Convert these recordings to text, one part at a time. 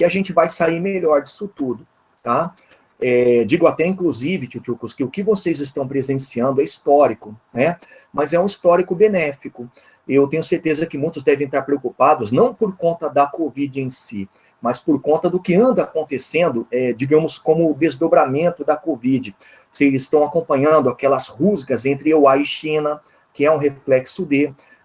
que a gente vai sair melhor disso tudo, tá? Digo até, inclusive, tchutchucos, que o que vocês estão presenciando é histórico, né? Mas é um histórico benéfico. Eu tenho certeza que muitos devem estar preocupados, não por conta da Covid em si, mas por conta do que anda acontecendo, digamos, como o desdobramento da Covid. Vocês estão acompanhando aquelas rusgas entre EUA e China, que é um reflexo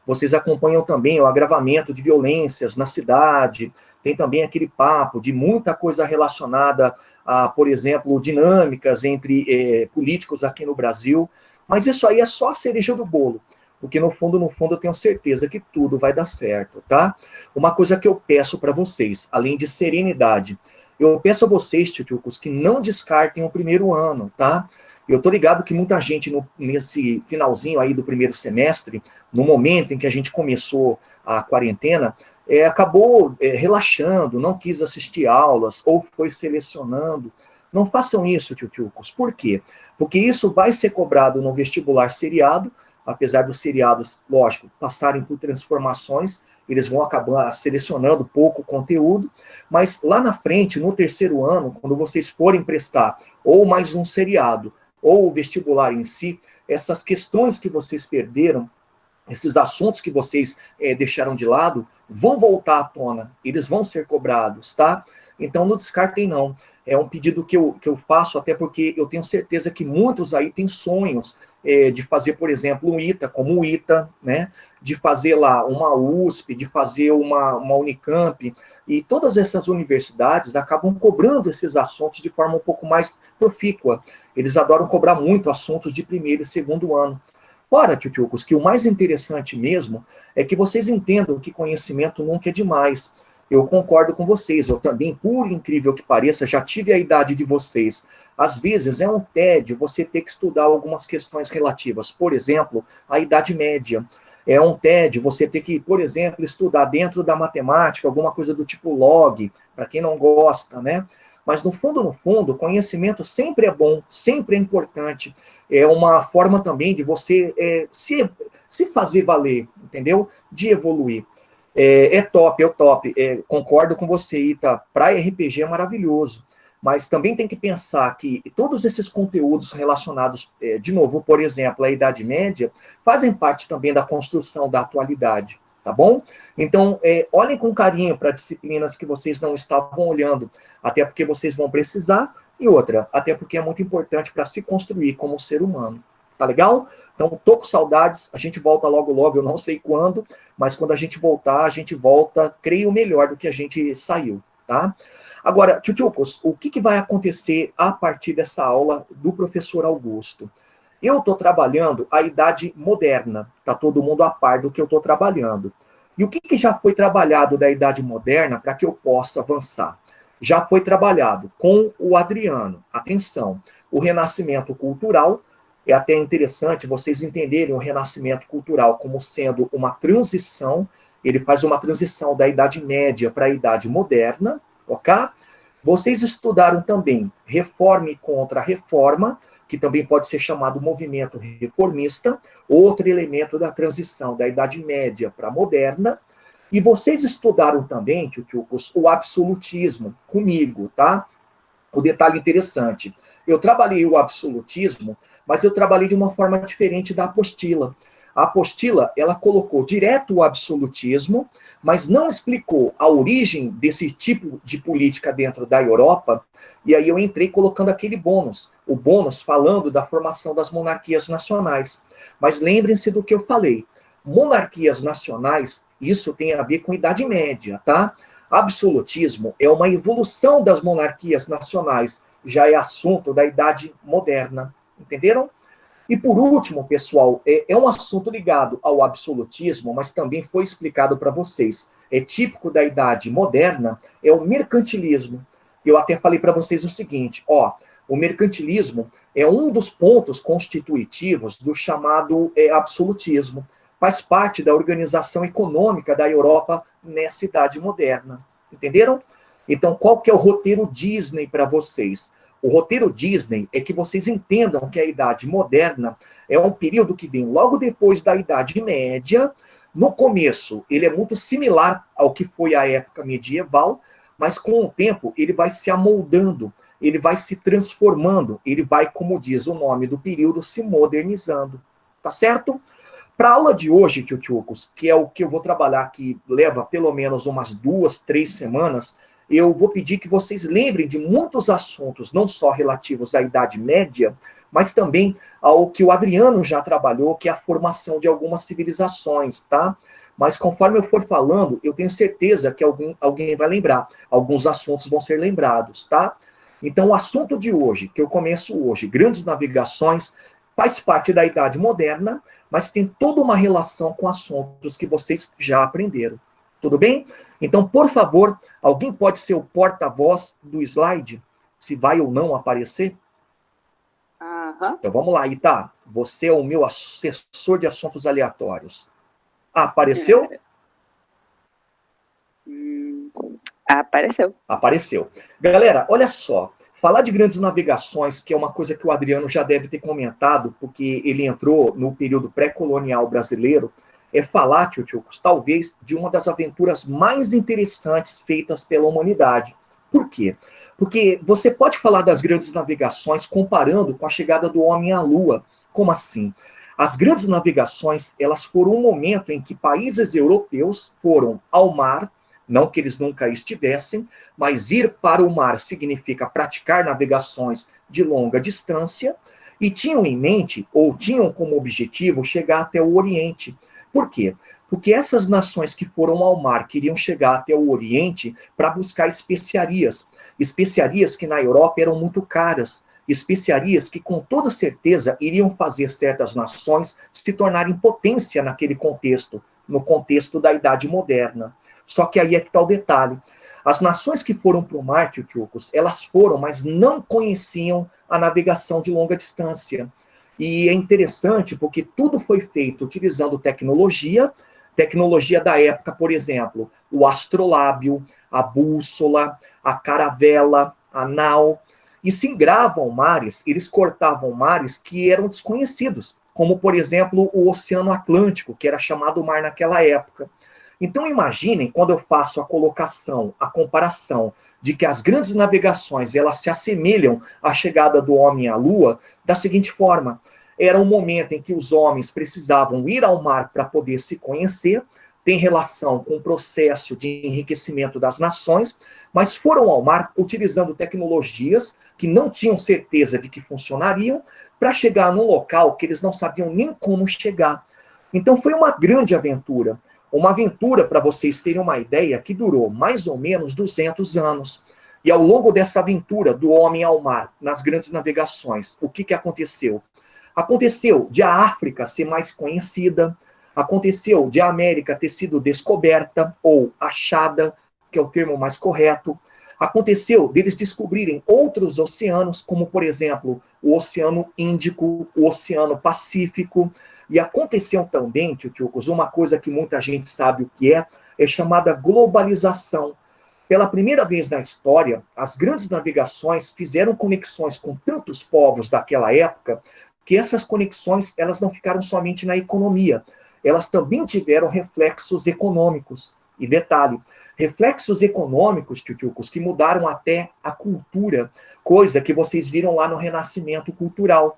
vocês acompanham também o agravamento de violências na cidade, tem também aquele papo de muita coisa relacionada a, por exemplo, dinâmicas entre políticos aqui no Brasil, mas isso aí é só a cereja do bolo, porque no fundo, eu tenho certeza que tudo vai dar certo, tá? Uma coisa que eu peço para vocês, além de serenidade, eu peço a vocês, tchutchucos, que não descartem o primeiro ano, tá? Eu tô ligado que muita gente, nesse finalzinho aí do primeiro semestre, no momento em que a gente começou a quarentena, acabou relaxando, não quis assistir aulas, ou foi selecionando. Não façam isso, tchutchucos. Por quê? Porque isso vai ser cobrado no vestibular seriado, apesar dos seriados, lógico, passarem por transformações, eles vão acabar selecionando pouco conteúdo, mas lá na frente, no terceiro ano, quando vocês forem prestar ou mais um seriado, ou o vestibular em si, essas questões que vocês perderam, esses assuntos que vocês deixaram de lado, vão voltar à tona, eles vão ser cobrados, tá? Então não descartem não. É um pedido que eu faço, até porque eu tenho certeza que muitos aí têm sonhos de fazer, por exemplo, um ITA, como o ITA, né? De fazer lá uma USP, de fazer uma Unicamp, e todas essas universidades acabam cobrando esses assuntos de forma um pouco mais profícua. Eles adoram cobrar muito assuntos de primeiro e segundo ano. Ora, tchutchucos, que o mais interessante mesmo é que vocês entendam que conhecimento nunca é demais. Eu concordo com vocês, eu também, por incrível que pareça, já tive a idade de vocês. Às vezes é um tédio você ter que estudar algumas questões relativas, por exemplo, à Idade Média. É um tédio você ter que, por exemplo, estudar dentro da matemática, alguma coisa do tipo log, para quem não gosta, né? Mas no fundo, o conhecimento sempre é bom, sempre é importante. É uma forma também de você se fazer valer, entendeu? De evoluir. É top. Concordo com você, Ita. Para RPG é maravilhoso. Mas também tem que pensar que todos esses conteúdos relacionados, de novo, por exemplo, à Idade Média, fazem parte também da construção da atualidade, tá bom? Então, olhem com carinho para disciplinas que vocês não estavam olhando, até porque vocês vão precisar, e outra, até porque é muito importante para se construir como ser humano. Tá legal? Então, tô com saudades, a gente volta logo, eu não sei quando, mas quando a gente volta, creio, melhor do que a gente saiu, tá? Agora, tchutchucos, o que vai acontecer a partir dessa aula do professor Augusto? Eu estou trabalhando a idade moderna, está todo mundo a par do que eu estou trabalhando. E o que já foi trabalhado da idade moderna para que eu possa avançar? Já foi trabalhado com o Adriano, atenção, o renascimento cultural. É até interessante vocês entenderem o renascimento cultural como sendo uma transição, ele faz uma transição da Idade Média para a Idade Moderna, ok? Vocês estudaram também Reforma e Contra-Reforma, que também pode ser chamado movimento reformista, outro elemento da transição da Idade Média para a Moderna, e vocês estudaram também, tchutchucos, o absolutismo comigo, tá? O detalhe interessante, eu trabalhei o absolutismo, mas eu trabalhei de uma forma diferente da apostila. A apostila, ela colocou direto o absolutismo, mas não explicou a origem desse tipo de política dentro da Europa, e aí eu entrei colocando aquele bônus, o bônus falando da formação das monarquias nacionais. Mas lembrem-se do que eu falei, monarquias nacionais, isso tem a ver com Idade Média, tá? Absolutismo é uma evolução das monarquias nacionais, já é assunto da Idade Moderna, entenderam? E por último, pessoal, é um assunto ligado ao absolutismo, mas também foi explicado para vocês. É típico da Idade Moderna, é o mercantilismo. Eu até falei para vocês o seguinte, o mercantilismo é um dos pontos constitutivos do chamado absolutismo. Faz parte da organização econômica da Europa nessa Idade Moderna. Entenderam? Então, qual que é o roteiro Disney para vocês? O roteiro Disney é que vocês entendam que a Idade Moderna é um período que vem logo depois da Idade Média. No começo, ele é muito similar ao que foi a época medieval, mas com o tempo ele vai se amoldando, ele vai se transformando, ele vai, como diz o nome do período, se modernizando. Tá certo? Para a aula de hoje, tchutchucos, que é o que eu vou trabalhar, que leva pelo menos umas 2, 3 semanas, eu vou pedir que vocês lembrem de muitos assuntos, não só relativos à Idade Média, mas também ao que o Adriano já trabalhou, que é a formação de algumas civilizações, tá? Mas conforme eu for falando, eu tenho certeza que alguém vai lembrar. Alguns assuntos vão ser lembrados, tá? Então, o assunto de hoje, que eu começo hoje, grandes navegações, faz parte da Idade Moderna, mas tem toda uma relação com assuntos que vocês já aprenderam. Tudo bem? Então, por favor, alguém pode ser o porta-voz do slide? Se vai ou não aparecer? Então, vamos lá, Ita. Você é o meu assessor de assuntos aleatórios. Apareceu? Apareceu. Apareceu. Galera, olha só. Falar de grandes navegações, que é uma coisa que o Adriano já deve ter comentado, porque ele entrou no período pré-colonial brasileiro, é falar, tchutchucos, talvez, de uma das aventuras mais interessantes feitas pela humanidade. Por quê? Porque você pode falar das grandes navegações comparando com a chegada do homem à Lua. Como assim? As grandes navegações, elas foram um momento em que países europeus foram ao mar, não que eles nunca estivessem, mas ir para o mar significa praticar navegações de longa distância, e tinham em mente, ou tinham como objetivo, chegar até o Oriente. Por quê? Porque essas nações que foram ao mar queriam chegar até o Oriente para buscar especiarias. Especiarias que na Europa eram muito caras. Especiarias que, com toda certeza, iriam fazer certas nações se tornarem potência naquele contexto, no contexto da Idade Moderna. Só que aí é que está o detalhe. As nações que foram para o mar, tchutchucos, elas foram, mas não conheciam a navegação de longa distância. E é interessante porque tudo foi feito utilizando tecnologia da época, por exemplo, o astrolábio, a bússola, a caravela, a nau, e se engravam mares, eles cortavam mares que eram desconhecidos, como, por exemplo, o Oceano Atlântico, que era chamado mar naquela época. Então, imaginem, quando eu faço a colocação, a comparação de que as grandes navegações, elas se assemelham à chegada do homem à Lua, da seguinte forma: era um momento em que os homens precisavam ir ao mar para poder se conhecer, tem relação com o processo de enriquecimento das nações, mas foram ao mar utilizando tecnologias que não tinham certeza de que funcionariam, para chegar num local que eles não sabiam nem como chegar. Então, foi uma grande aventura. Uma aventura, para vocês terem uma ideia, que durou mais ou menos 200 anos. E ao longo dessa aventura do homem ao mar, nas grandes navegações, o que aconteceu? Aconteceu de a África ser mais conhecida, aconteceu de a América ter sido descoberta, ou achada, que é o termo mais correto. Aconteceu deles descobrirem outros oceanos, como, por exemplo, o Oceano Índico, o Oceano Pacífico. E aconteceu também, tchutchucos, uma coisa que muita gente sabe o que é chamada globalização. Pela primeira vez na história, as grandes navegações fizeram conexões com tantos povos daquela época, que essas conexões elas não ficaram somente na economia, elas também tiveram reflexos econômicos. E detalhe, reflexos econômicos, tchutchucos, que mudaram até a cultura, coisa que vocês viram lá no Renascimento Cultural.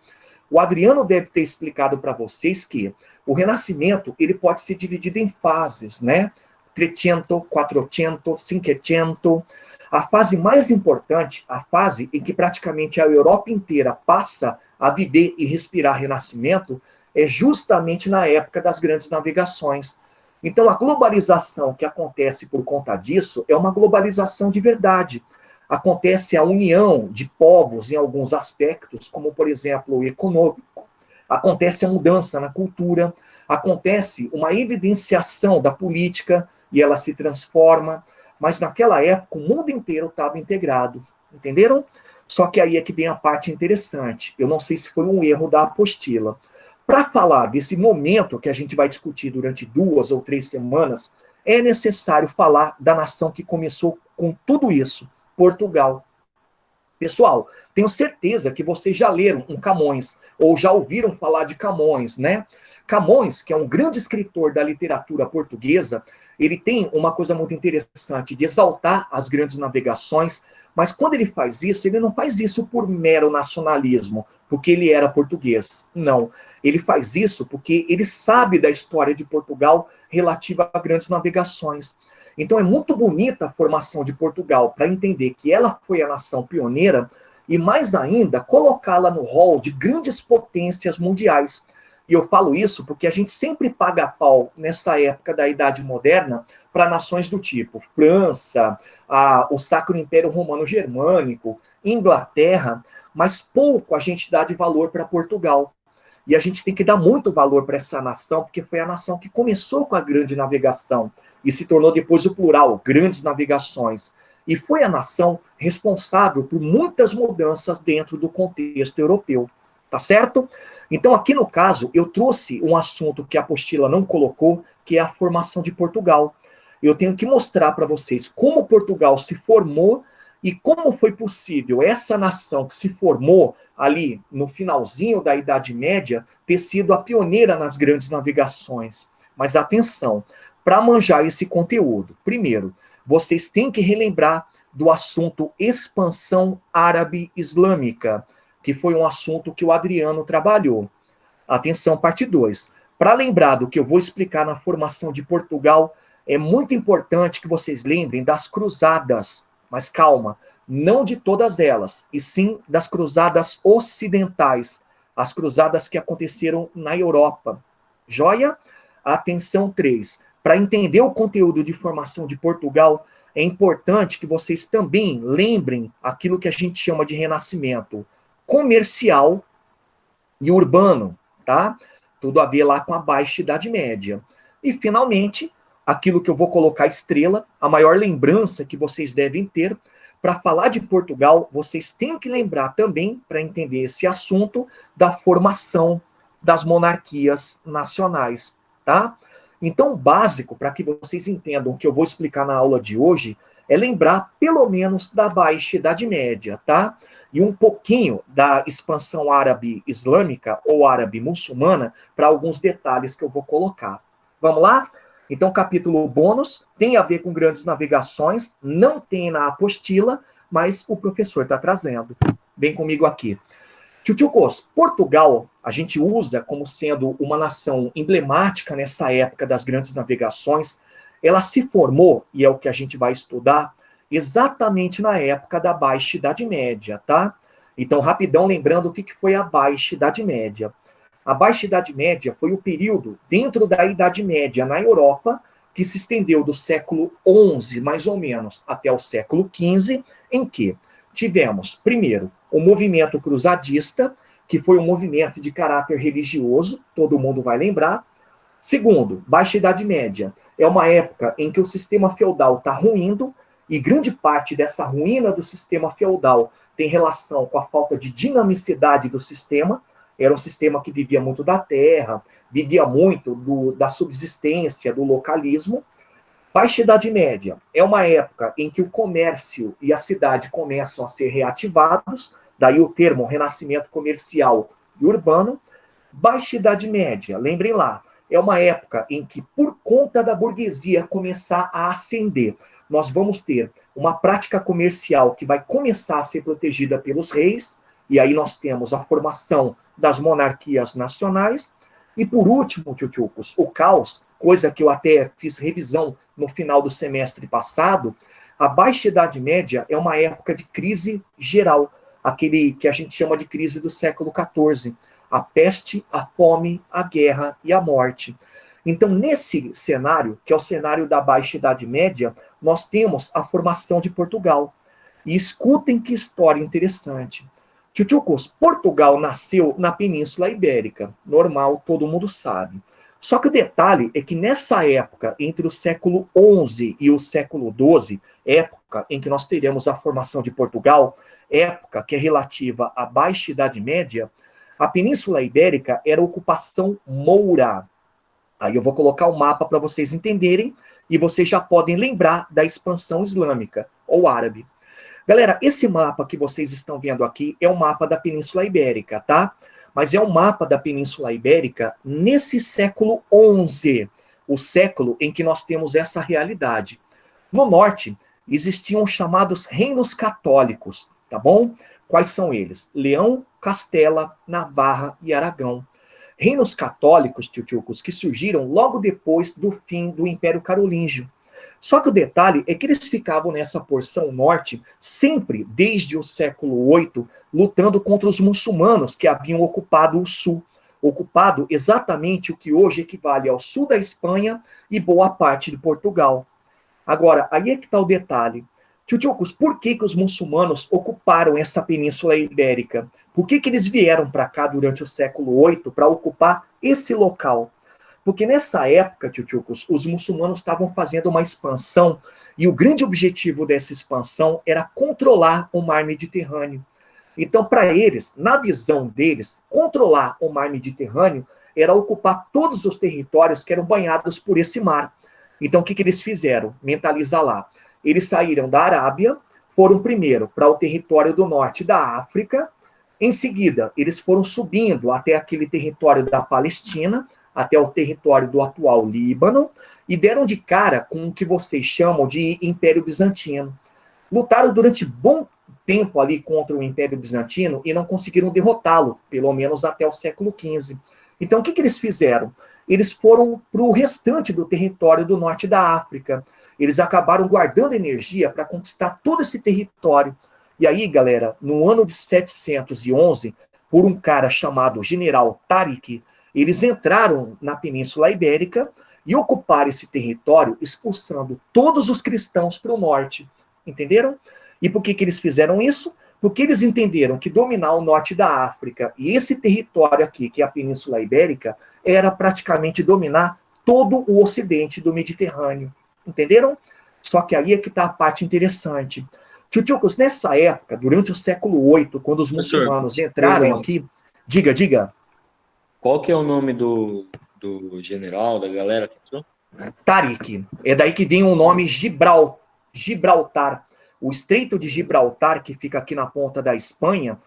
O Adriano deve ter explicado para vocês que o Renascimento ele pode ser dividido em fases, né? Trecento, quattrocento, cinquecento. A fase mais importante, a fase em que praticamente a Europa inteira passa a viver e respirar Renascimento, é justamente na época das grandes navegações. Então, a globalização que acontece por conta disso é uma globalização de verdade. Acontece a união de povos em alguns aspectos, como, por exemplo, o econômico. Acontece a mudança na cultura, acontece uma evidenciação da política e ela se transforma, mas naquela época o mundo inteiro estava integrado, entenderam? Só que aí é que vem a parte interessante. Eu não sei se foi um erro da apostila. Para falar desse momento que a gente vai discutir durante 2 ou 3 semanas, é necessário falar da nação que começou com tudo isso, Portugal. Pessoal, tenho certeza que vocês já leram um Camões, ou já ouviram falar de Camões, né? Camões, que é um grande escritor da literatura portuguesa, ele tem uma coisa muito interessante de exaltar as grandes navegações, mas quando ele faz isso, ele não faz isso por mero nacionalismo, porque ele era português. Não, ele faz isso porque ele sabe da história de Portugal relativa a grandes navegações. Então é muito bonita a formação de Portugal para entender que ela foi a nação pioneira e, mais ainda, colocá-la no rol de grandes potências mundiais. E eu falo isso porque a gente sempre paga pau nessa época da Idade Moderna para nações do tipo França, o Sacro Império Romano Germânico, Inglaterra, mas pouco a gente dá de valor para Portugal. E a gente tem que dar muito valor para essa nação, porque foi a nação que começou com a grande navegação e se tornou depois o plural, grandes navegações. E foi a nação responsável por muitas mudanças dentro do contexto europeu. Tá certo? Então, aqui no caso, eu trouxe um assunto que a apostila não colocou, que é a formação de Portugal. Eu tenho que mostrar para vocês como Portugal se formou e como foi possível essa nação que se formou ali no finalzinho da Idade Média ter sido a pioneira nas grandes navegações. Mas atenção, para manjar esse conteúdo, primeiro, vocês têm que relembrar do assunto expansão árabe-islâmica, que foi um assunto que o Adriano trabalhou. Atenção, parte 2. Para lembrar do que eu vou explicar na formação de Portugal, é muito importante que vocês lembrem das cruzadas, mas calma, não de todas elas, e sim das cruzadas ocidentais, as cruzadas que aconteceram na Europa. Joia? Atenção 3. Para entender o conteúdo de formação de Portugal, é importante que vocês também lembrem aquilo que a gente chama de renascimento comercial e urbano, tá? Tudo a ver lá com a Baixa Idade Média. E, finalmente, aquilo que eu vou colocar estrela, a maior lembrança que vocês devem ter, para falar de Portugal, vocês têm que lembrar também, para entender esse assunto, da formação das monarquias nacionais, tá? Então, o básico, para que vocês entendam o que eu vou explicar na aula de hoje, é lembrar, pelo menos, da Baixa Idade Média, tá? E um pouquinho da expansão árabe-islâmica ou árabe-muçulmana para alguns detalhes que eu vou colocar. Vamos lá? Então, capítulo bônus tem a ver com grandes navegações, não tem na apostila, mas o professor está trazendo. Vem comigo aqui. Tchutchucos, Portugal, a gente usa como sendo uma nação emblemática nessa época das grandes navegações. Ela se formou, e é o que a gente vai estudar, exatamente na época da Baixa Idade Média, tá? Então, rapidão, lembrando o que foi a Baixa Idade Média. A Baixa Idade Média foi o período dentro da Idade Média na Europa, que se estendeu do século XI, mais ou menos, até o século XV, em que tivemos, primeiro, o movimento cruzadista, que foi um movimento de caráter religioso, todo mundo vai lembrar. Segundo, Baixa Idade Média é uma época em que o sistema feudal está ruindo, e grande parte dessa ruína do sistema feudal tem relação com a falta de dinamicidade do sistema. Era um sistema que vivia muito da terra, vivia muito da subsistência, do localismo. Baixa Idade Média é uma época em que o comércio e a cidade começam a ser reativados, daí o termo renascimento comercial e urbano. Baixa Idade Média, lembrem lá, é uma época em que, por conta da burguesia começar a ascender, nós vamos ter uma prática comercial que vai começar a ser protegida pelos reis, e aí nós temos a formação das monarquias nacionais. E por último, tchutchucos, o caos, coisa que eu até fiz revisão no final do semestre passado, a Baixa Idade Média é uma época de crise geral, aquele que a gente chama de crise do século XIV, a peste, a fome, a guerra e a morte. Então, nesse cenário, que é o cenário da Baixa Idade Média, nós temos a formação de Portugal. E escutem que história interessante. Tchutchucos, Portugal nasceu na Península Ibérica. Normal, todo mundo sabe. Só que o detalhe é que nessa época, entre o século XI e o século XII, época em que nós teremos a formação de Portugal, época que é relativa à Baixa Idade Média, a Península Ibérica era ocupação moura. Aí eu vou colocar o mapa para vocês entenderem, e vocês já podem lembrar da expansão islâmica, ou árabe. Galera, esse mapa que vocês estão vendo aqui é o mapa da Península Ibérica, tá? mas é um mapa da Península Ibérica nesse século XI, o século em que nós temos essa realidade. No norte, existiam os chamados reinos católicos, tá bom? Quais são eles? Leão, Castela, Navarra e Aragão. Reinos católicos, tchutchucos, que surgiram logo depois do fim do Império Carolíngio. Só que o detalhe é que eles ficavam nessa porção norte, sempre desde o século VIII, lutando contra os muçulmanos que haviam ocupado o sul, ocupado exatamente o que hoje equivale ao sul da Espanha e boa parte de Portugal. Agora, aí é que está o detalhe. Tchutchucos, por que os muçulmanos ocuparam essa Península Ibérica? Por que eles vieram para cá durante o século VIII para ocupar esse local? Porque nessa época, tchutchucos, os muçulmanos estavam fazendo uma expansão e o grande objetivo dessa expansão era controlar o mar Mediterrâneo. Então, para eles, na visão deles, controlar o mar Mediterrâneo era ocupar todos os territórios que eram banhados por esse mar. Então, o que eles fizeram? Mentaliza lá. Eles saíram da Arábia, foram primeiro para o território do norte da África, em seguida, eles foram subindo até aquele território da Palestina, até o território do atual Líbano, e deram de cara com o que vocês chamam de Império Bizantino. Lutaram durante bom tempo ali contra o Império Bizantino e não conseguiram derrotá-lo, pelo menos até o século XV. Então, o que eles fizeram? Eles foram para o restante do território do norte da África. Eles acabaram guardando energia para conquistar todo esse território. E aí, galera, no ano de 711, por um cara chamado General Tariq, eles entraram na Península Ibérica e ocuparam esse território, expulsando todos os cristãos para o norte. Entenderam? E por que eles fizeram isso? Porque eles entenderam que dominar o norte da África e esse território aqui, que é a Península Ibérica, era praticamente dominar todo o ocidente do Mediterrâneo. Entenderam? Só que aí é que está a parte interessante. Tchutchucos, nessa época, durante o século VIII, quando os muçulmanos entraram aqui... Diga. Qual que é o nome do general, da galera que entrou? Tariq. É daí que vem o nome Gibraltar. O Estreito de Gibraltar, que fica aqui na ponta da Espanha,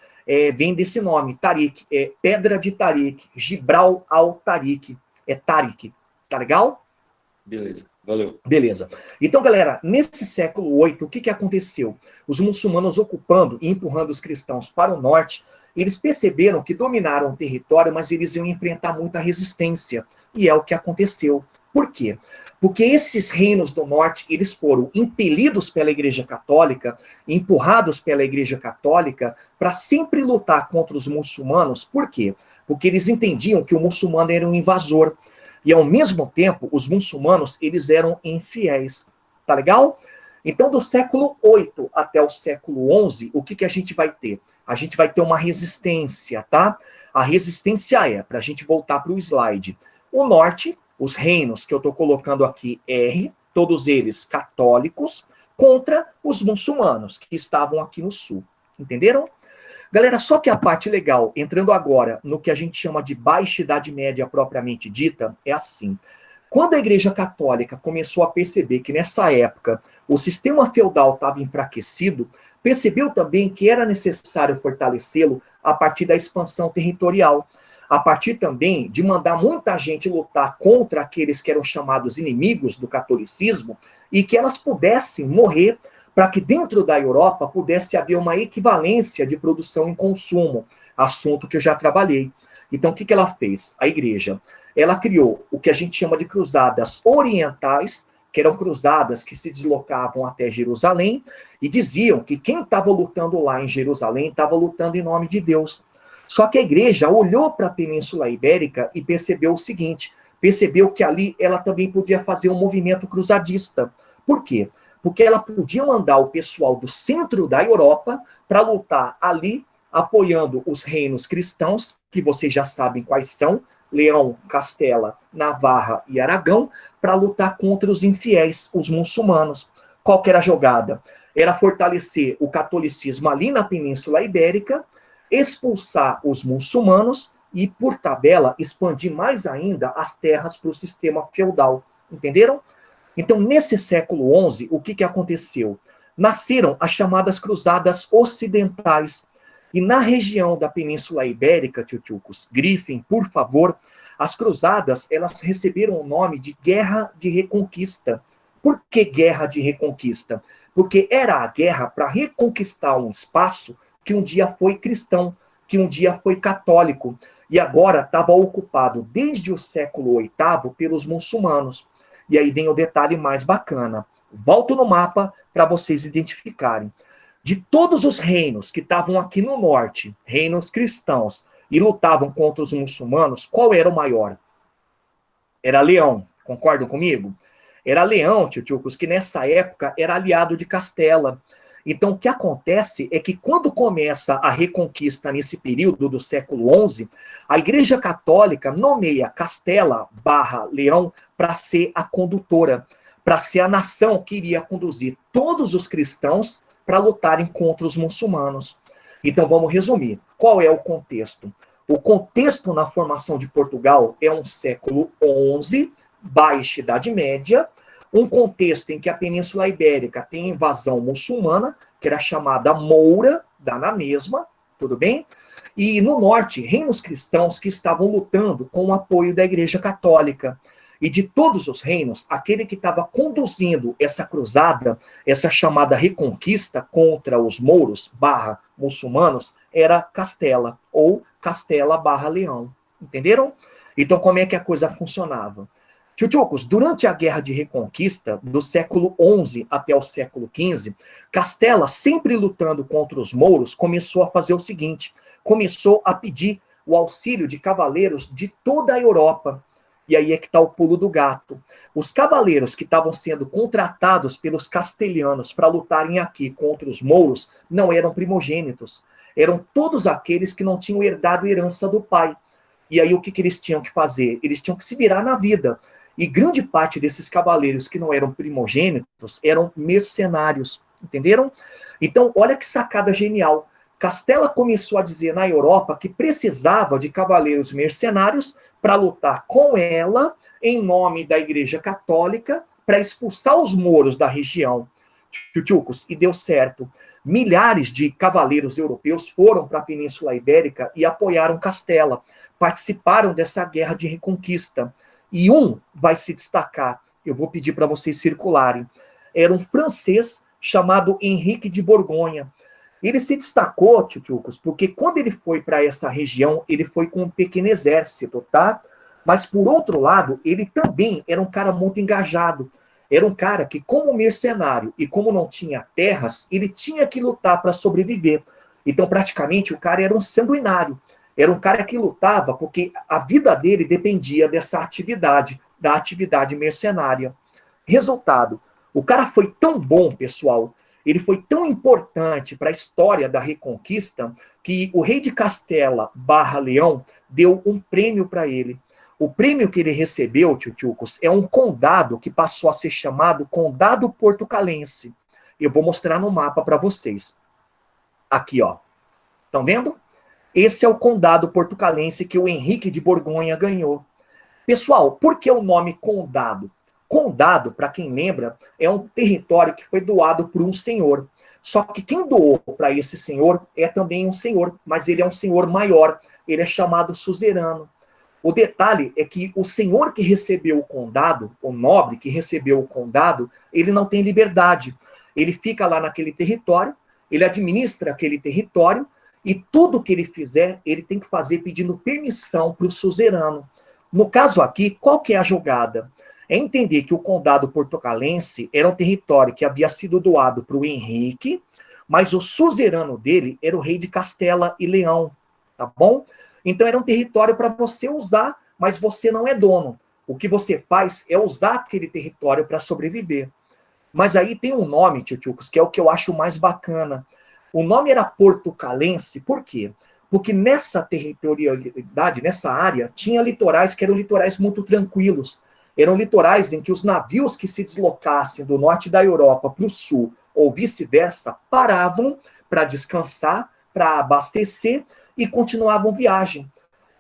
vem desse nome, Tariq. É Pedra de Tariq, Gibral al-Tariq. É Tariq. Tá legal? Beleza, valeu. Beleza. Então, galera, nesse século VIII, o que aconteceu? Os muçulmanos ocupando e empurrando os cristãos para o norte, eles perceberam que dominaram o território, mas eles iam enfrentar muita resistência. E é o que aconteceu. Por quê? Porque esses reinos do norte, eles foram impelidos pela Igreja Católica, empurrados pela Igreja Católica, para sempre lutar contra os muçulmanos. Por quê? Porque eles entendiam que o muçulmano era um invasor. E, ao mesmo tempo, os muçulmanos, eles eram infiéis. Tá legal? Então, do século VIII até o século XI, o que a gente vai ter? A gente vai ter uma resistência, tá? A resistência para a gente voltar para o slide. O norte, os reinos que eu estou colocando aqui, R, todos eles católicos, contra os muçulmanos, que estavam aqui no sul. Entenderam? Galera, só que a parte legal, entrando agora no que a gente chama de Baixa Idade Média propriamente dita, é assim. Quando a Igreja Católica começou a perceber que nessa época o sistema feudal estava enfraquecido, percebeu também que era necessário fortalecê-lo a partir da expansão territorial, a partir também de mandar muita gente lutar contra aqueles que eram chamados inimigos do catolicismo e que elas pudessem morrer para que dentro da Europa pudesse haver uma equivalência de produção e consumo, assunto que eu já trabalhei. Então, o que ela fez? A igreja, ela criou o que a gente chama de cruzadas orientais, que eram cruzadas que se deslocavam até Jerusalém e diziam que quem estava lutando lá em Jerusalém estava lutando em nome de Deus. Só que a igreja olhou para a Península Ibérica e percebeu o seguinte, percebeu que ali ela também podia fazer um movimento cruzadista. Por quê? Porque ela podia mandar o pessoal do centro da Europa para lutar ali, apoiando os reinos cristãos, que vocês já sabem quais são, Leão, Castela, Navarra e Aragão, para lutar contra os infiéis, os muçulmanos. Qual que era a jogada? Era fortalecer o catolicismo ali na Península Ibérica, expulsar os muçulmanos e, por tabela, expandir mais ainda as terras para o sistema feudal. Entenderam? Então, nesse século XI, o que aconteceu? Nasceram as chamadas cruzadas ocidentais. E na região da Península Ibérica, tchutchucos, grifem, por favor, as cruzadas, elas receberam o nome de Guerra de Reconquista. Por que Guerra de Reconquista? Porque era a guerra para reconquistar um espaço que um dia foi cristão, que um dia foi católico, e agora estava ocupado desde o século VIII pelos muçulmanos. E aí vem o detalhe mais bacana. Volto no mapa para vocês identificarem. De todos os reinos que estavam aqui no norte, reinos cristãos, e lutavam contra os muçulmanos, qual era o maior? Era Leão, concordam comigo? Era Leão, tchutchucos, que nessa época era aliado de Castela. Então, o que acontece é que quando começa a reconquista nesse período do século XI, a Igreja Católica nomeia Castela/Leão para ser a condutora, para ser a nação que iria conduzir todos os cristãos para lutarem contra os muçulmanos. Então, vamos resumir. Qual é o contexto? O contexto na formação de Portugal é um século XI, Baixa Idade Média, um contexto em que a Península Ibérica tem invasão muçulmana, que era chamada Moura, dá na mesma, tudo bem? E no norte, reinos cristãos que estavam lutando com o apoio da Igreja Católica. E de todos os reinos, aquele que estava conduzindo essa cruzada, essa chamada reconquista contra os mouros/muçulmanos, era Castela, ou Castela/Leão. Entenderam? Então, como é que a coisa funcionava? Tchutchucos, durante a Guerra de Reconquista, do século XI até o século XV, Castela, sempre lutando contra os mouros, começou a fazer o seguinte, começou a pedir o auxílio de cavaleiros de toda a Europa. E aí é que está o pulo do gato. Os cavaleiros que estavam sendo contratados pelos castelhanos para lutarem aqui contra os mouros não eram primogênitos. Eram todos aqueles que não tinham herdado herança do pai. E aí o que eles tinham que fazer? Eles tinham que se virar na vida. E grande parte desses cavaleiros que não eram primogênitos eram mercenários. Entenderam? Então, olha que sacada genial. Castela começou a dizer na Europa que precisava de cavaleiros mercenários para lutar com ela, em nome da Igreja Católica, para expulsar os mouros da região. Tchutchucos, e deu certo. Milhares de cavaleiros europeus foram para a Península Ibérica e apoiaram Castela, participaram dessa guerra de reconquista. E um vai se destacar, eu vou pedir para vocês circularem. Era um francês chamado Henrique de Borgonha. Ele se destacou, tchutchucos, porque quando ele foi para essa região, ele foi com um pequeno exército, tá? Mas, por outro lado, ele também era um cara muito engajado. Era um cara que, como mercenário e como não tinha terras, ele tinha que lutar para sobreviver. Então, praticamente, o cara era um sanguinário. Era um cara que lutava porque a vida dele dependia dessa atividade, da atividade mercenária. Resultado, o cara foi tão bom, pessoal, ele foi tão importante para a história da Reconquista que o rei de Castela/Leão deu um prêmio para ele. O prêmio que ele recebeu, tchutchucos, é um condado que passou a ser chamado Condado Portucalense. Eu vou mostrar no mapa para vocês. Aqui, ó. Estão vendo? Esse é o Condado Portucalense que o Henrique de Borgonha ganhou. Pessoal, por que o nome condado? Condado, para quem lembra, é um território que foi doado por um senhor. Só que quem doou para esse senhor é também um senhor, mas ele é um senhor maior. Ele é chamado suzerano. O detalhe é que o senhor que recebeu o condado, o nobre que recebeu o condado, ele não tem liberdade. Ele fica lá naquele território, ele administra aquele território, e tudo que ele fizer, ele tem que fazer pedindo permissão para o suzerano. No caso aqui, qual que é a jogada? É entender que o condado portucalense era um território que havia sido doado para o Henrique, mas o suzerano dele era o rei de Castela e Leão, tá bom? Então era um território para você usar, mas você não é dono. O que você faz é usar aquele território para sobreviver. Mas aí tem um nome, tchutchucos, que é o que eu acho mais bacana. O nome era portucalense, por quê? Porque nessa territorialidade, nessa área, tinha litorais que eram litorais muito tranquilos. Eram litorais em que os navios que se deslocassem do norte da Europa para o sul, ou vice-versa, paravam para descansar, para abastecer e continuavam viagem.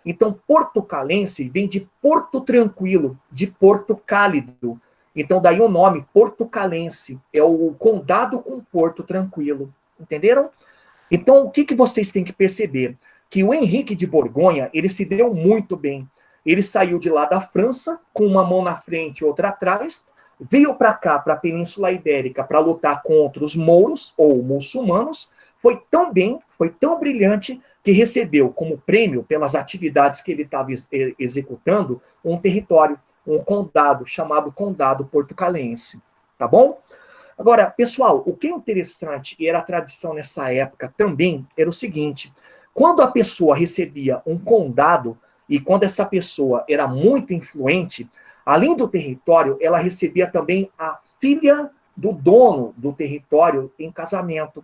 Então, portucalense vem de Porto Tranquilo, de Porto Cálido. Então, daí o nome portucalense, é o condado com Porto Tranquilo. Entenderam? Então, o que vocês têm que perceber? Que o Henrique de Borgonha, ele se deu muito bem. Ele saiu de lá da França, com uma mão na frente e outra atrás, veio para cá, para a Península Ibérica, para lutar contra os mouros, ou muçulmanos, foi tão bem, foi tão brilhante, que recebeu como prêmio, pelas atividades que ele estava executando, um território, um condado, chamado Condado Portucalense. Tá bom? Agora, pessoal, o que é interessante, e era a tradição nessa época também, era o seguinte: quando a pessoa recebia um condado, e quando essa pessoa era muito influente, além do território, ela recebia também a filha do dono do território em casamento.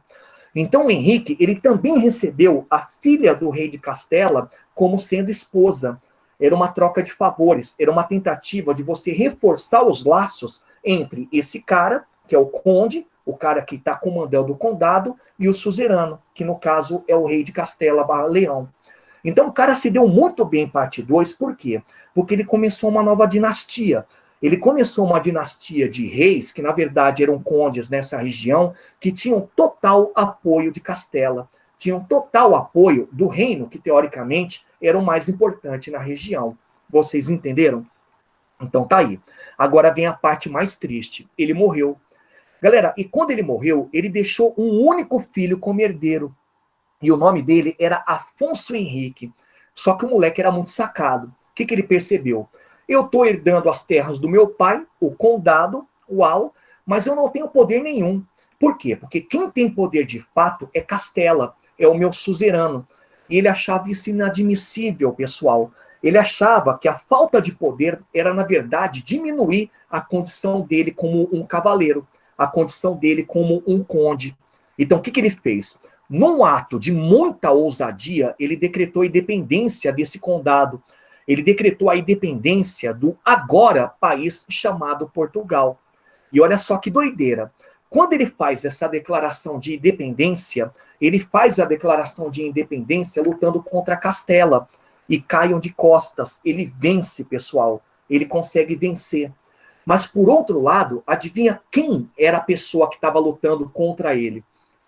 Então, o Henrique, ele também recebeu a filha do rei de Castela como sendo esposa. Era uma troca de favores, era uma tentativa de você reforçar os laços entre esse cara, que é o conde, o cara que está comandando o condado, e o suzerano, que no caso é o rei de Castela/Leão. Então o cara se deu muito bem em parte 2, por quê? Porque ele começou uma nova dinastia. Ele começou uma dinastia de reis, que na verdade eram condes nessa região, que tinham total apoio de Castela, tinham total apoio do reino, que teoricamente era o mais importante na região. Vocês entenderam? Então tá aí. Agora vem a parte mais triste. Ele morreu. Galera, e quando ele morreu, ele deixou um único filho como herdeiro. E o nome dele era Afonso Henrique. Só que o moleque era muito sacado. O que ele percebeu? Eu estou herdando as terras do meu pai, o condado, uau, mas eu não tenho poder nenhum. Por quê? Porque quem tem poder de fato é Castela, é o meu suzerano. E ele achava isso inadmissível, pessoal. Ele achava que a falta de poder era, na verdade, diminuir a condição dele como um cavaleiro, a condição dele como um conde. Então, o que ele fez? Num ato de muita ousadia, ele decretou a independência desse condado. Ele decretou a independência do agora país chamado Portugal. E olha só que doideira. Quando ele faz essa declaração de independência, ele faz a declaração de independência lutando contra Castela. E caiam de costas. Ele vence, pessoal. Ele consegue vencer. Mas, por outro lado, adivinha quem era a pessoa que estava lutando contra ele?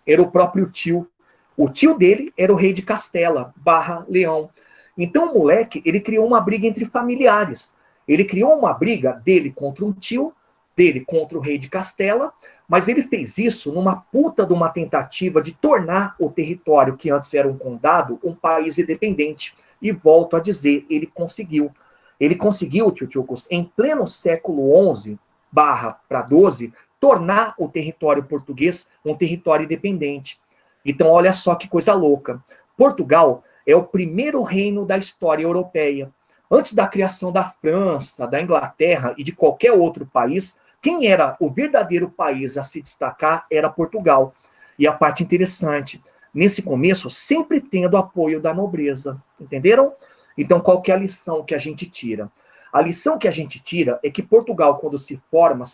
Era o próprio tio. O tio dele era o rei de Castela/Leão. Então o moleque, ele criou uma briga entre familiares. Ele criou uma briga dele contra um tio, dele contra o rei de Castela, mas ele fez isso numa puta de uma tentativa de tornar o território, que antes era um condado, um país independente. E volto a dizer, ele conseguiu. Ele conseguiu, tio-tchucos, em pleno século XI/XII, tornar o território português um território independente. Então, olha só que coisa louca. Portugal é o primeiro reino da história europeia. Antes da criação da França, da Inglaterra e de qualquer outro país, quem era o verdadeiro país a se destacar era Portugal. E a parte interessante, nesse começo, sempre tendo apoio da nobreza. Entenderam? Então, qual que é a lição que a gente tira? A lição que a gente tira é que Portugal, quando se forma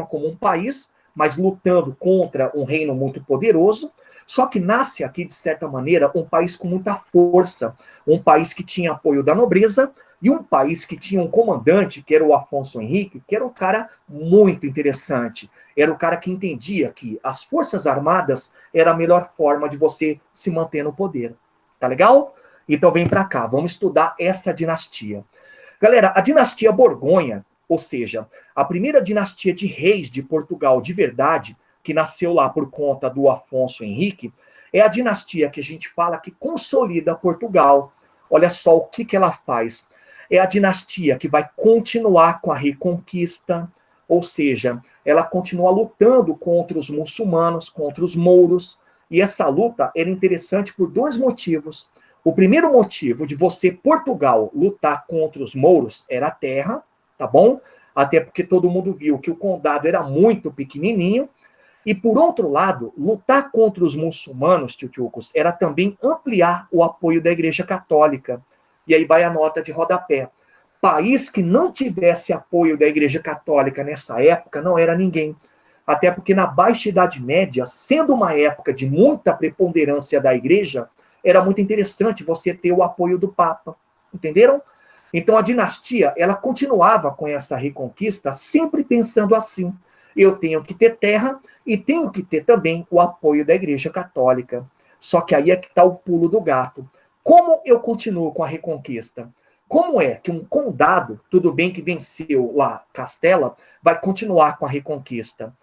como um país, mas lutando contra um reino muito poderoso, só que nasce aqui, de certa maneira, um país com muita força, um país que tinha apoio da nobreza e um país que tinha um comandante, que era o Afonso Henrique, que era um cara muito interessante. Era o cara que entendia que as forças armadas era a melhor forma de você se manter no poder. Tá legal? Então vem para cá, vamos estudar essa dinastia. Galera, a dinastia Borgonha, ou seja, a primeira dinastia de reis de Portugal de verdade, que nasceu lá por conta do Afonso Henrique, é a dinastia que a gente fala que consolida Portugal. Olha só o que ela faz. É a dinastia que vai continuar com a reconquista, ou seja, ela continua lutando contra os muçulmanos, contra os mouros, e essa luta era interessante por dois motivos. O primeiro motivo de você, Portugal, lutar contra os mouros era a terra, tá bom? Até porque todo mundo viu que o condado era muito pequenininho. E, por outro lado, lutar contra os muçulmanos, tio-tchucos, era também ampliar o apoio da Igreja Católica. E aí vai a nota de rodapé. País que não tivesse apoio da Igreja Católica nessa época não era ninguém. Até porque na Baixa Idade Média, sendo uma época de muita preponderância da Igreja, era muito interessante você ter o apoio do Papa. Entenderam? Então a dinastia, ela continuava com essa reconquista, sempre pensando assim: eu tenho que ter terra e tenho que ter também o apoio da Igreja Católica. Só que aí é que está o pulo do gato. Como eu continuo com a Reconquista? Como é que um condado, tudo bem que venceu lá Castela, vai continuar com a Reconquista?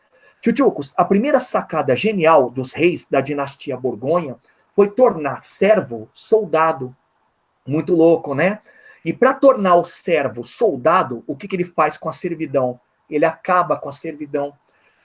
Tchutchucos, a primeira sacada genial dos reis da dinastia Borgonha foi tornar servo soldado. Muito louco, né? E para tornar o servo soldado, o que ele faz com a servidão? Ele acaba com a servidão.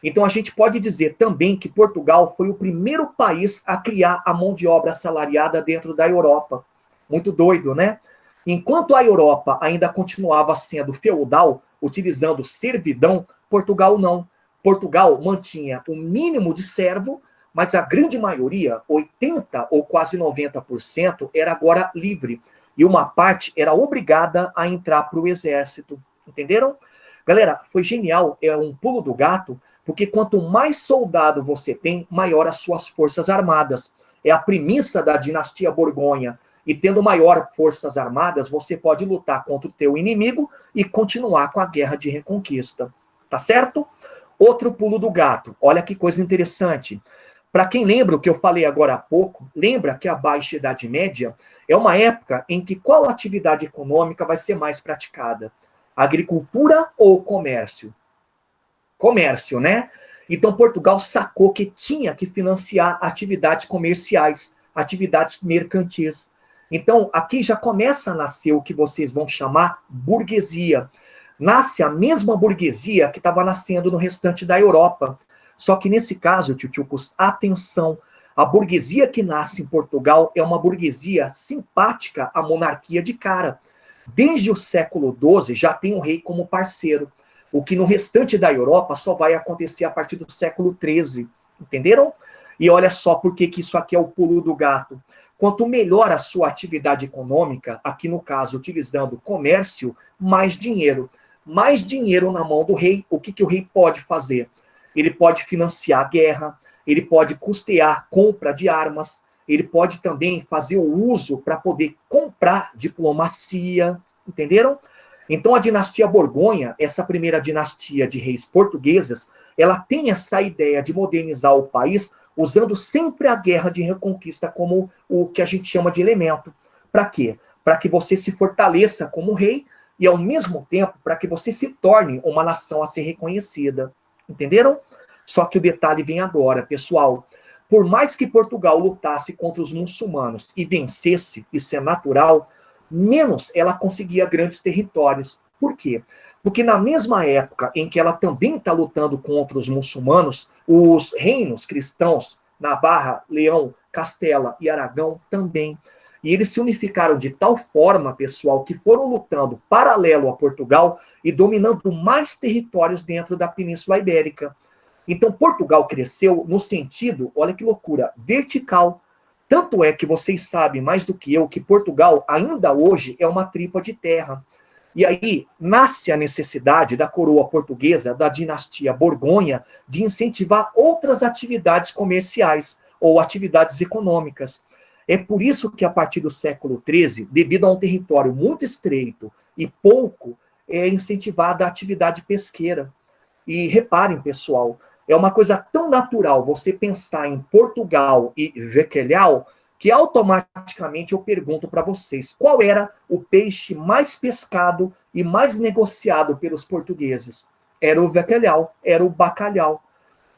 Então a gente pode dizer também que Portugal foi o primeiro país a criar a mão de obra assalariada dentro da Europa. Muito doido, né? Enquanto a Europa ainda continuava sendo feudal, utilizando servidão, Portugal não. Portugal mantinha o mínimo de servo, mas a grande maioria, 80% ou quase 90%, era agora livre. E uma parte era obrigada a entrar para o exército. Entenderam? Galera, foi genial, é um pulo do gato, porque quanto mais soldado você tem, maior as suas forças armadas. É a premissa da dinastia Borgonha. E tendo maior forças armadas, você pode lutar contra o teu inimigo e continuar com a guerra de reconquista. Tá certo? Outro pulo do gato. Olha que coisa interessante. Para quem lembra o que eu falei agora há pouco, lembra que a Baixa Idade Média é uma época em que qual atividade econômica vai ser mais praticada? Agricultura ou comércio? Comércio, né? Então Portugal sacou que tinha que financiar atividades comerciais, atividades mercantis. Então aqui já começa a nascer o que vocês vão chamar burguesia. Nasce a mesma burguesia que estava nascendo no restante da Europa. Só que nesse caso, tchutchucos, atenção, a burguesia que nasce em Portugal é uma burguesia simpática à monarquia de cara. Desde o século XII já tem o rei como parceiro, o que no restante da Europa só vai acontecer a partir do século XIII. Entenderam? E olha só por que isso aqui é o pulo do gato. Quanto melhor a sua atividade econômica, aqui no caso utilizando comércio, mais dinheiro. Mais dinheiro na mão do rei, o que o rei pode fazer? Ele pode financiar a guerra, ele pode custear compra de armas, ele pode também fazer o uso para poder comprar diplomacia, entenderam? Então a dinastia Borgonha, essa primeira dinastia de reis portugueses, ela tem essa ideia de modernizar o país usando sempre a guerra de reconquista como o que a gente chama de elemento. Para quê? Para que você se fortaleça como rei e, ao mesmo tempo, para que você se torne uma nação a ser reconhecida. Entenderam? Só que o detalhe vem agora, pessoal. Por mais que Portugal lutasse contra os muçulmanos e vencesse, isso é natural, menos ela conseguia grandes territórios. Por quê? Porque na mesma época em que ela também está lutando contra os muçulmanos, os reinos cristãos, Navarra, Leão, Castela e Aragão também. E eles se unificaram de tal forma, pessoal, que foram lutando paralelo a Portugal e dominando mais territórios dentro da Península Ibérica. Então, Portugal cresceu no sentido, olha que loucura, vertical. Tanto é que vocês sabem mais do que eu que Portugal ainda hoje é uma tripa de terra. E aí nasce a necessidade da coroa portuguesa, da dinastia Borgonha, de incentivar outras atividades comerciais ou atividades econômicas. É por isso que a partir do século XIII, devido a um território muito estreito e pouco, é incentivada a atividade pesqueira. E reparem, pessoal, é uma coisa tão natural você pensar em Portugal e bacalhau, que automaticamente eu pergunto para vocês, qual era o peixe mais pescado e mais negociado pelos portugueses? Era o bacalhau, era o bacalhau.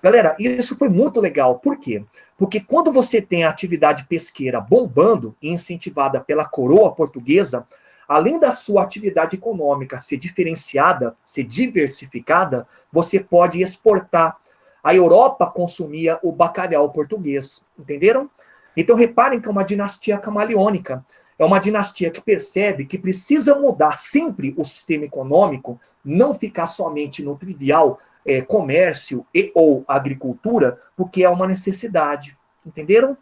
Galera, isso foi muito legal. Por quê? Porque quando você tem a atividade pesqueira bombando e incentivada pela coroa portuguesa, além da sua atividade econômica ser diferenciada, ser diversificada, você pode exportar. A Europa consumia o bacalhau português, entenderam? Então reparem que é uma dinastia camaleônica. É uma dinastia que percebe que precisa mudar sempre o sistema econômico, não ficar somente no trivial comércio e ou agricultura, porque é uma necessidade, entenderam?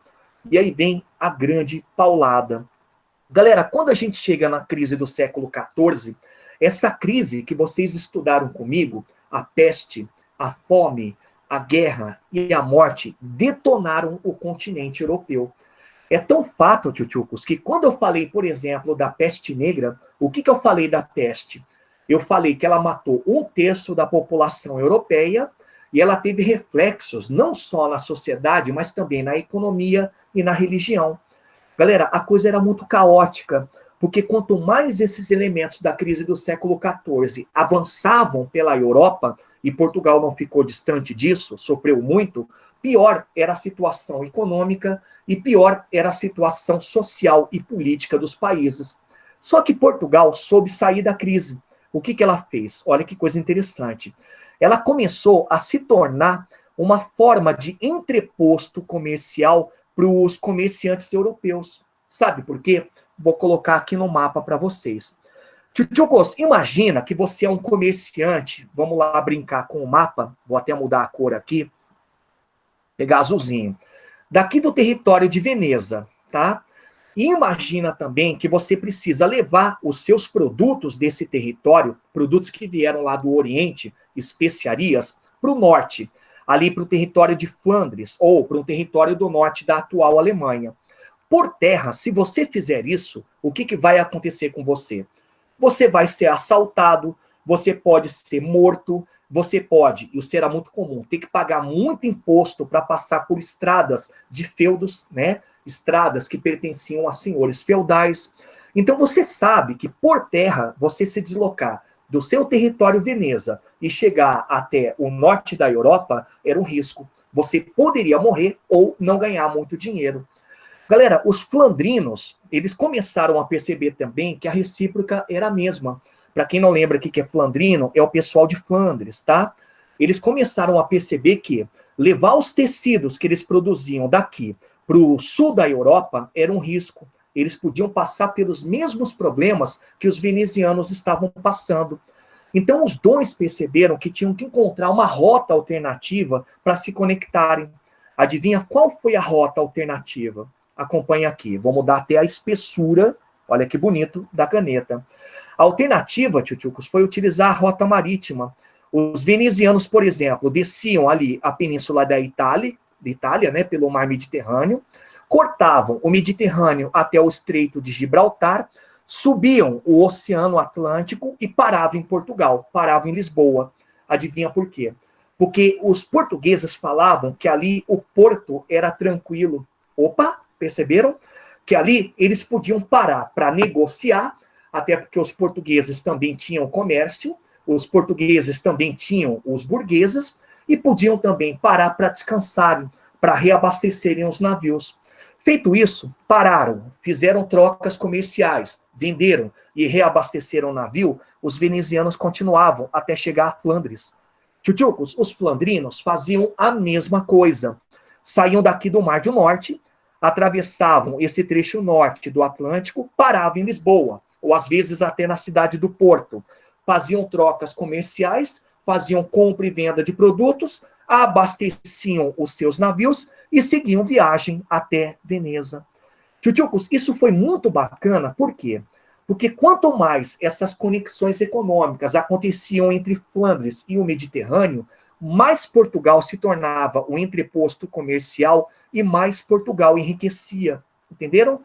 E aí vem a grande paulada. Galera, quando a gente chega na crise do século XIV, essa crise que vocês estudaram comigo, a peste, a fome, a guerra e a morte, detonaram o continente europeu. É tão fato, tchutchucos, que quando eu falei, por exemplo, da peste negra, o que eu falei da peste? Eu falei que ela matou 1/3 da população europeia E ela teve reflexos não só na sociedade, mas também na economia e na religião. Galera, a coisa era muito caótica, porque quanto mais esses elementos da crise do século XIV avançavam pela Europa, e Portugal não ficou distante disso, sofreu muito, pior era a situação econômica e pior era a situação social e política dos países. Só que Portugal soube sair da crise. O que ela fez? Olha que coisa interessante. Ela começou a se tornar uma forma de entreposto comercial para os comerciantes europeus. Sabe por quê? Vou colocar aqui no mapa para vocês. Tchutchukos, imagina que você é um comerciante, vamos lá brincar com o mapa, vou até mudar a cor aqui, pegar azulzinho, daqui do território de Veneza, tá? E imagina também que você precisa levar os seus produtos desse território, produtos que vieram lá do Oriente, especiarias, para o norte, ali para o território de Flandres, ou para o território do norte da atual Alemanha. Por terra, se você fizer isso, o que vai acontecer com você? Você vai ser assaltado, você pode ser morto, você pode, e isso era muito comum, ter que pagar muito imposto para passar por estradas de feudos, né? Estradas que pertenciam a senhores feudais. Então você sabe que por terra, você se deslocar do seu território Veneza e chegar até o norte da Europa era um risco. Você poderia morrer ou não ganhar muito dinheiro. Galera, os flandrinos, eles começaram a perceber também que a recíproca era a mesma. Para quem não lembra o que é flandrino, é o pessoal de Flandres, tá? Eles começaram a perceber que levar os tecidos que eles produziam daqui para o sul da Europa era um risco. Eles podiam passar pelos mesmos problemas que os venezianos estavam passando. Então, os dois perceberam que tinham que encontrar uma rota alternativa para se conectarem. Adivinha qual foi a rota alternativa? Acompanhe aqui. Vou mudar até a espessura, olha que bonito, da caneta. A alternativa, tchutchucos, foi utilizar a rota marítima. Os venezianos, por exemplo, desciam ali a península da Itália, né, pelo mar Mediterrâneo, cortavam o Mediterrâneo até o Estreito de Gibraltar, subiam o Oceano Atlântico e paravam em Portugal, paravam em Lisboa. Adivinha por quê? Porque os portugueses falavam que ali o porto era tranquilo. Opa, perceberam? Que ali eles podiam parar para negociar, até porque os portugueses também tinham comércio, os portugueses também tinham os burgueses, e podiam também parar para descansarem, para reabastecerem os navios. Feito isso, pararam, fizeram trocas comerciais, venderam e reabasteceram o navio, os venezianos continuavam até chegar a Flandres. Tchutchucos, os flandrinos faziam a mesma coisa. Saíam daqui do Mar do Norte, atravessavam esse trecho norte do Atlântico, paravam em Lisboa, ou às vezes até na cidade do Porto. Faziam trocas comerciais, faziam compra e venda de produtos, abasteciam os seus navios e seguiam viagem até Veneza. Tchutchucos, isso foi muito bacana, por quê? Porque quanto mais essas conexões econômicas aconteciam entre Flandres e o Mediterrâneo, mais Portugal se tornava um entreposto comercial e mais Portugal enriquecia, entenderam?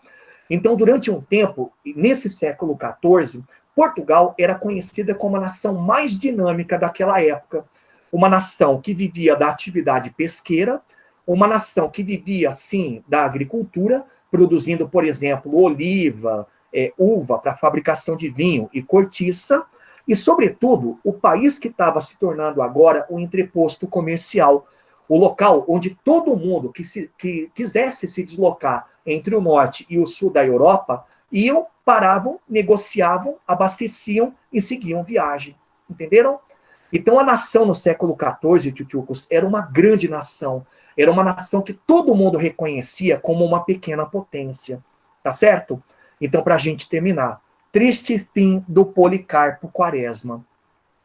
Então, durante um tempo, nesse século XIV, Portugal era conhecida como a nação mais dinâmica daquela época. Uma nação que vivia da atividade pesqueira, uma nação que vivia, sim, da agricultura, produzindo, por exemplo, oliva, uva para fabricação de vinho e cortiça, e, sobretudo, o país que estava se tornando agora um entreposto comercial, o local onde todo mundo que quisesse se deslocar entre o norte e o sul da Europa, iam, paravam, negociavam, abasteciam e seguiam viagem. Entenderam? Então, a nação no século XIV, tchutchucos, era uma grande nação. Era uma nação que todo mundo reconhecia como uma pequena potência. Tá certo? Então, para a gente terminar, triste fim do Policarpo Quaresma.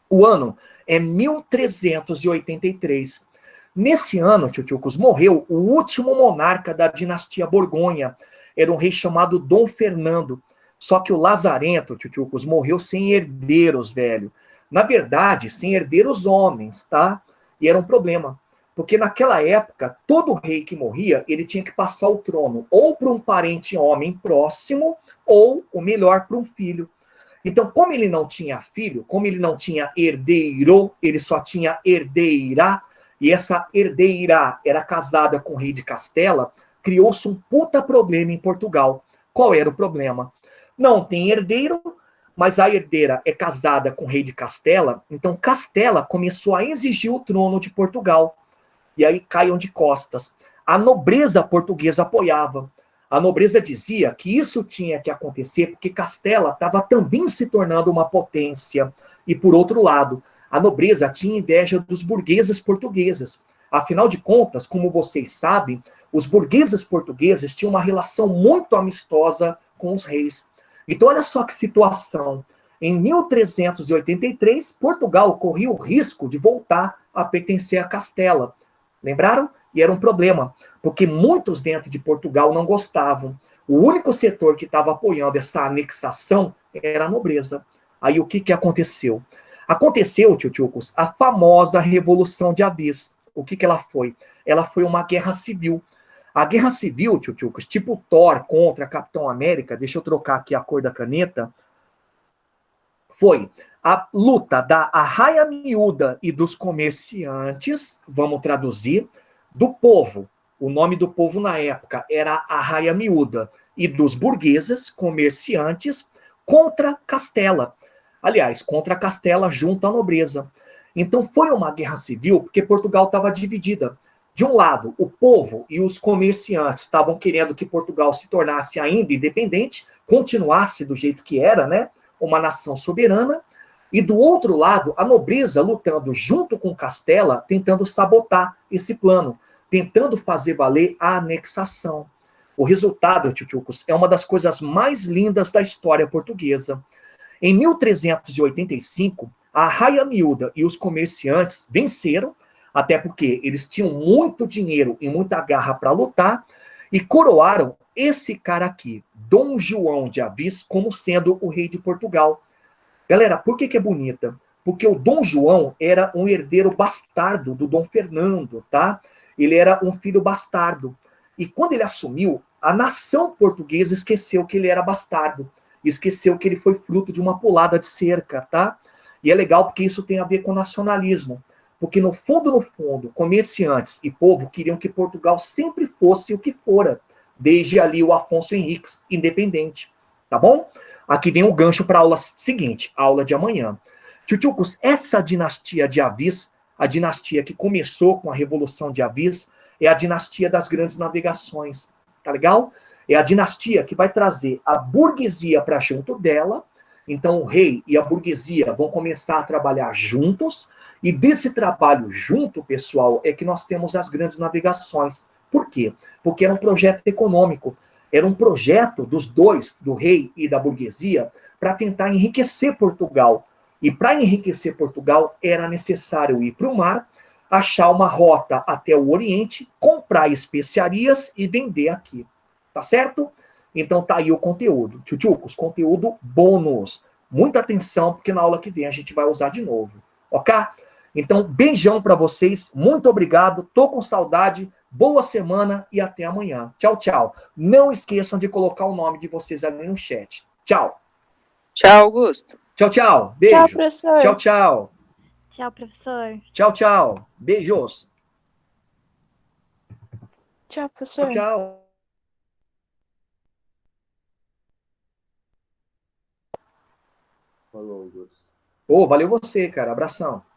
O ano é 1383. Nesse ano, tchutchucos, morreu o último monarca da dinastia Borgonha. Era um rei chamado Dom Fernando. Só que o Lazarento, tchutchucos, morreu sem herdeiros, velho. Na verdade, sem herdeiros homens, tá? E era um problema. Porque naquela época, todo rei que morria, ele tinha que passar o trono ou para um parente homem próximo, ou, o melhor, para um filho. Então, como ele não tinha filho, como ele não tinha herdeiro, ele só tinha herdeira, e essa herdeira era casada com o rei de Castela, criou-se um puta problema em Portugal. Qual era o problema? Não tem herdeiro, mas a herdeira é casada com o rei de Castela, então Castela começou a exigir o trono de Portugal. E aí caiam de costas. A nobreza portuguesa apoiava. A nobreza dizia que isso tinha que acontecer porque Castela estava também se tornando uma potência. E, por outro lado, a nobreza tinha inveja dos burgueses portugueses. Afinal de contas, como vocês sabem, os burgueses portugueses tinham uma relação muito amistosa com os reis. Então, olha só que situação. Em 1383, Portugal corria o risco de voltar a pertencer a Castela. Lembraram? E era um problema, porque muitos dentro de Portugal não gostavam. O único setor que estava apoiando essa anexação era a nobreza. Aí o que aconteceu? Aconteceu, tio-tiocos, a famosa Revolução de Avis. O que ela foi? Ela foi uma guerra civil. A guerra civil, tio-tiocos, tipo Thor contra Capitão América, deixa eu trocar aqui a cor da caneta, foi a luta da arraia miúda e dos comerciantes, vamos traduzir, do povo. O nome do povo na época era arraia miúda, e dos burgueses, comerciantes, contra Castela. Aliás, contra Castela junto à nobreza. Então foi uma guerra civil porque Portugal estava dividida. De um lado, o povo e os comerciantes estavam querendo que Portugal se tornasse ainda independente, continuasse do jeito que era, né? Uma nação soberana, e do outro lado, a nobreza lutando junto com Castela, tentando sabotar esse plano, tentando fazer valer a anexação. O resultado, tio-tiocos, é uma das coisas mais lindas da história portuguesa. Em 1385, a arraia miúda e os comerciantes venceram, até porque eles tinham muito dinheiro e muita garra para lutar, e coroaram esse cara aqui, Dom João de Avis, como sendo o rei de Portugal. Galera, por que é bonita? Porque o Dom João era um herdeiro bastardo do Dom Fernando, tá? Ele era um filho bastardo. E quando ele assumiu, a nação portuguesa esqueceu que ele era bastardo. Esqueceu que ele foi fruto de uma pulada de cerca, tá? E é legal porque isso tem a ver com nacionalismo. Porque no fundo, comerciantes e povo queriam que Portugal sempre fosse o que fora. Desde ali o Afonso Henriques, independente. Tá bom? Aqui vem o gancho para a aula seguinte, a aula de amanhã. Tchutchucos, essa dinastia de Avis, a dinastia que começou com a Revolução de Avis, é a dinastia das grandes navegações. Tá legal? É a dinastia que vai trazer a burguesia para junto dela. Então o rei e a burguesia vão começar a trabalhar juntos. E desse trabalho junto, pessoal, é que nós temos as grandes navegações. Por quê? Porque era um projeto econômico. Era um projeto dos dois, do rei e da burguesia, para tentar enriquecer Portugal. E para enriquecer Portugal, era necessário ir para o mar, achar uma rota até o Oriente, comprar especiarias e vender aqui. Tá certo? Então tá aí o conteúdo. Tchutchucos, conteúdo bônus. Muita atenção, porque na aula que vem a gente vai usar de novo. Ok? Então, beijão para vocês. Muito obrigado. Tô com saudade. Boa semana e até amanhã. Tchau, tchau. Não esqueçam de colocar o nome de vocês ali no chat. Tchau. Tchau, Augusto. Tchau, tchau. Beijo. Tchau, professor. Tchau, tchau. Tchau, professor. Tchau, tchau. Beijos. Tchau, professor. Tchau, tchau. Falou, Augusto. Ô, valeu você, cara. Abração.